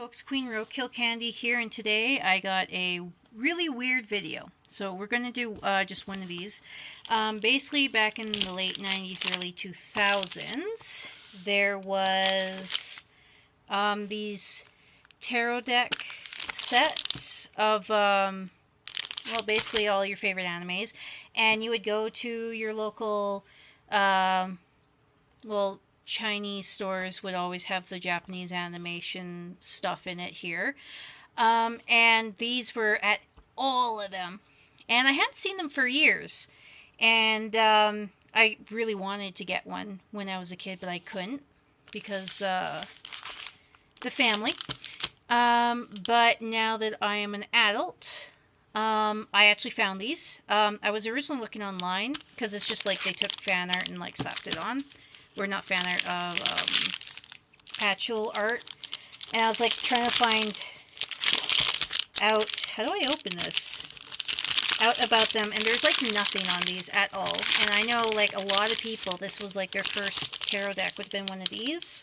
folks, Queen Roadkill Candy here, and today I got a really weird video. So we're going to do just one of these. Basically, back in the late 90s, early 2000s, there was these tarot deck sets of, well, basically all your favorite animes, and you would go to your local, well, Chinese stores would always have the Japanese animation stuff in it here. And these were at all of them. And I hadn't seen them for years. And I really wanted to get one when I was a kid, but I couldn't because the family. But now that I am an adult, I actually found these. I was originally looking online because it's just like they took fan art and like slapped it on. Or not fan art, of actual art. And I was like trying to find out, how do I open this? Out about them, and there's like nothing on these at all. And I know like a lot of people, this was like their first tarot deck would have been one of these.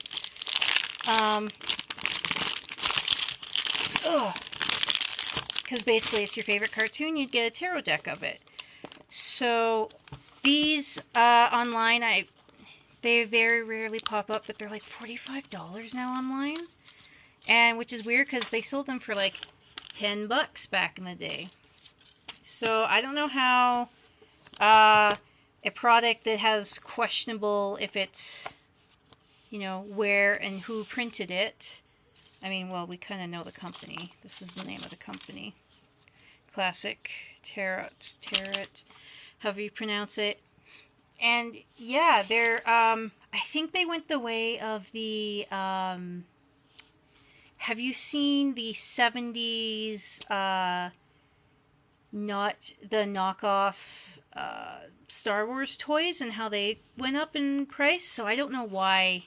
Because basically it's your favorite cartoon, you'd get a tarot deck of it. So these online, they very rarely pop up, but they're like $45 now online. And which is weird because they sold them for like $10 back in the day. So I don't know how a product that has questionable if it's, you know, where and who printed it. I mean, well, we kind of know the company. This is the name of the company. Classic Tarot, however you pronounce it. And yeah, they're, I think they went the way of the, have you seen the 70s, not the knockoff, Star Wars toys and how they went up in price? So I don't know why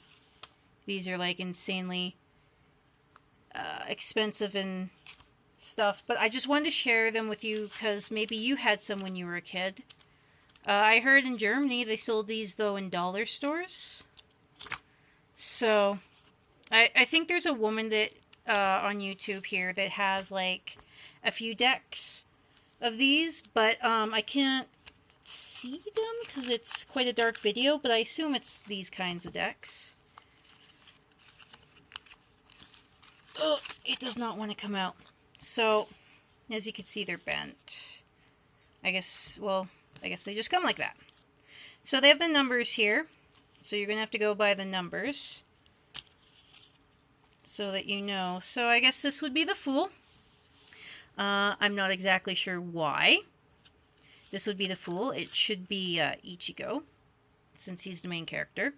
these are like insanely, expensive and stuff, but I just wanted to share them with you because maybe you had some when you were a kid. I heard in Germany they sold these, though, in dollar stores. So, I think there's a woman that, on YouTube here that has, like, a few decks of these. But, I can't see them because it's quite a dark video. But I assume it's these kinds of decks. Oh, it does not want to come out. So, as you can see, they're bent. I guess, well, I guess they just come like that. So they have the numbers here. So you're going to have to go by the numbers. So that you know. So I guess this would be the Fool. I'm not exactly sure why. This would be the Fool. It should be Ichigo. Since he's the main character.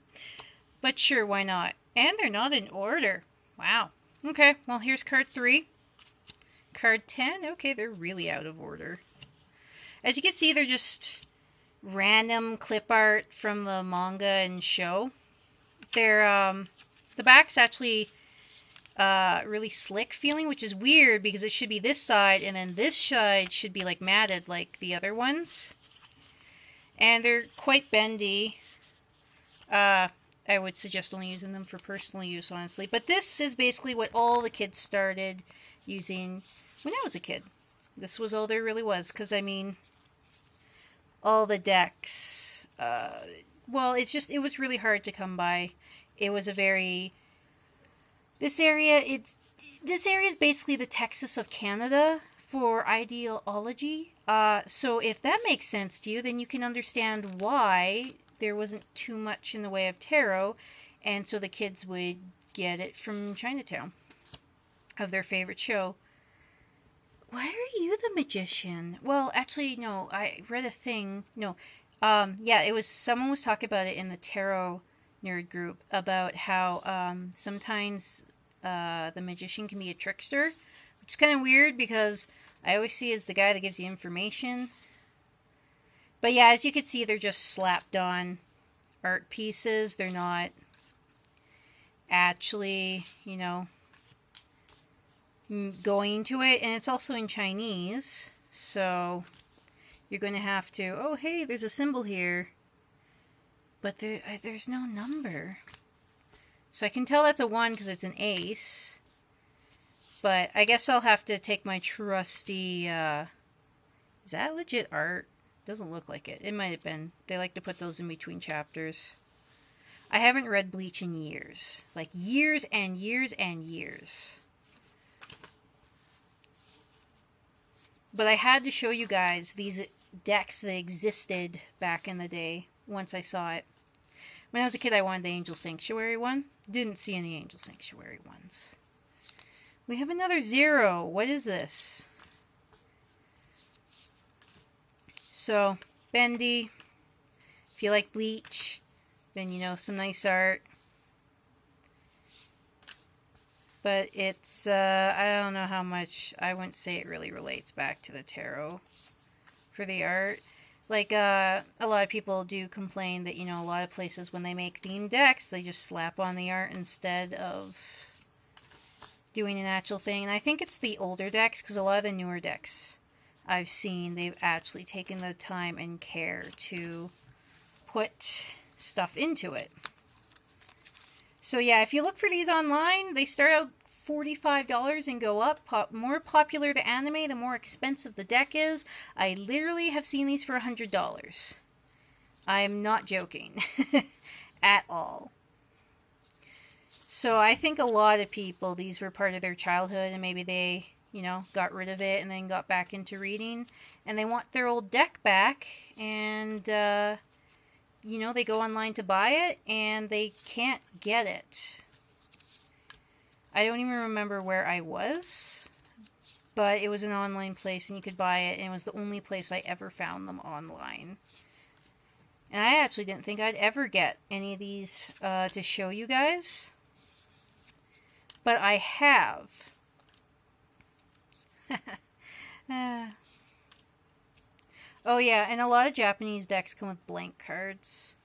But sure, why not? And they're not in order. Wow. Okay, well here's card 3. Card 10. Okay, they're really out of order. As you can see, they're just random clip art from the manga and show. They're, the back's actually really slick feeling, which is weird because it should be this side, and then this side should be like matted like the other ones. And they're quite bendy. I would suggest only using them for personal use, honestly. But this is basically what all the kids started using when I was a kid. This was all there really was, because, I mean, all the decks, well, it's just, it was really hard to come by. It was a very, this area is basically the Texas of Canada for ideology. So if that makes sense to you, then you can understand why there wasn't too much in the way of tarot, and so the kids would get it from Chinatown, of their favorite show. Why are you the magician? Well, actually, no, I read a thing, no, yeah, it was, someone was talking about it in the tarot nerd group, about how, sometimes, the magician can be a trickster, which is kind of weird, because I always see as the guy that gives you information. But yeah, as you can see, they're just slapped on art pieces, they're not actually, you know, going to it, and it's also in Chinese, so you're going to have to, oh hey, there's a symbol here, but there's no number. So I can tell that's a 1 because it's an ace. But I guess I'll have to take my trusty, is that legit art? Doesn't look like it. It might have been. They like to put those in between chapters. I haven't read Bleach in years. Like years and years and years. But I had to show you guys these decks that existed back in the day once I saw it. When I was a kid, I wanted the Angel Sanctuary one. Didn't see any Angel Sanctuary ones. We have another 0. What is this? So, bendy. If you like Bleach, then you know some nice art. But it's, I don't know how much, I wouldn't say it really relates back to the tarot for the art. Like, a lot of people do complain that, you know, a lot of places when they make themed decks, they just slap on the art instead of doing an actual thing. And I think it's the older decks, because a lot of the newer decks I've seen, they've actually taken the time and care to put stuff into it. So yeah, if you look for these online, they start out $45 and go up. More popular the anime, the more expensive the deck is. I literally have seen these for $100. I am not joking. At all. So I think a lot of people, these were part of their childhood, and maybe they, you know, got rid of it and then got back into reading. And they want their old deck back, and you know, they go online to buy it, and they can't get it. I don't even remember where I was, but it was an online place, and you could buy it, and it was the only place I ever found them online. And I actually didn't think I'd ever get any of these to show you guys, but I have. Oh yeah, and a lot of Japanese decks come with blank cards.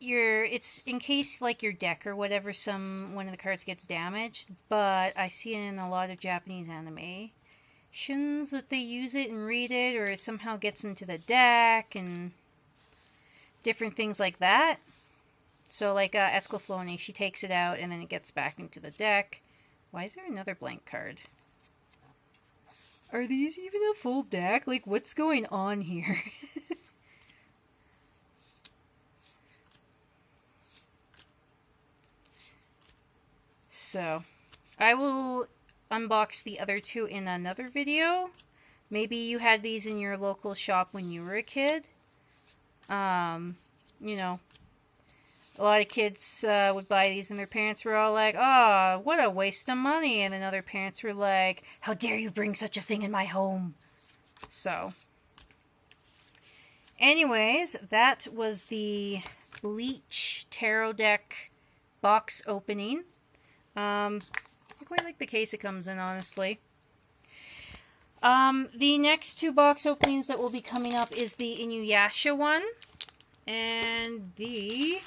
It's in case like your deck or whatever, one of the cards gets damaged, but I see it in a lot of Japanese animations that they use it and read it, or it somehow gets into the deck and different things like that. So like Escaflowne, she takes it out and then it gets back into the deck. Why is there another blank card? Are these even a full deck? Like, what's going on here? So, I will unbox the other two in another video. Maybe you had these in your local shop when you were a kid. You know, a lot of kids would buy these and their parents were all like, "Oh, what a waste of money." And then other parents were like, "How dare you bring such a thing in my home?" So, anyways, that was the Bleach Tarot Deck box opening. I quite like the case it comes in, honestly. The next two box openings that will be coming up is the Inuyasha one and the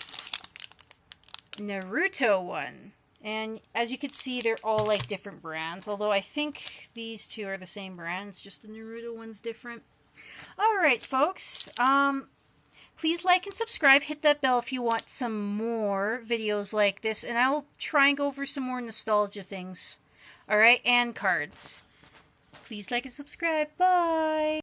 Naruto one. And as you can see, they're all like different brands, although I think these two are the same brands, just the Naruto one's different. Alright, folks, please like and subscribe, hit that bell if you want some more videos like this, and I'll try and go over some more nostalgia things. Alright, and cards. Please like and subscribe. Bye!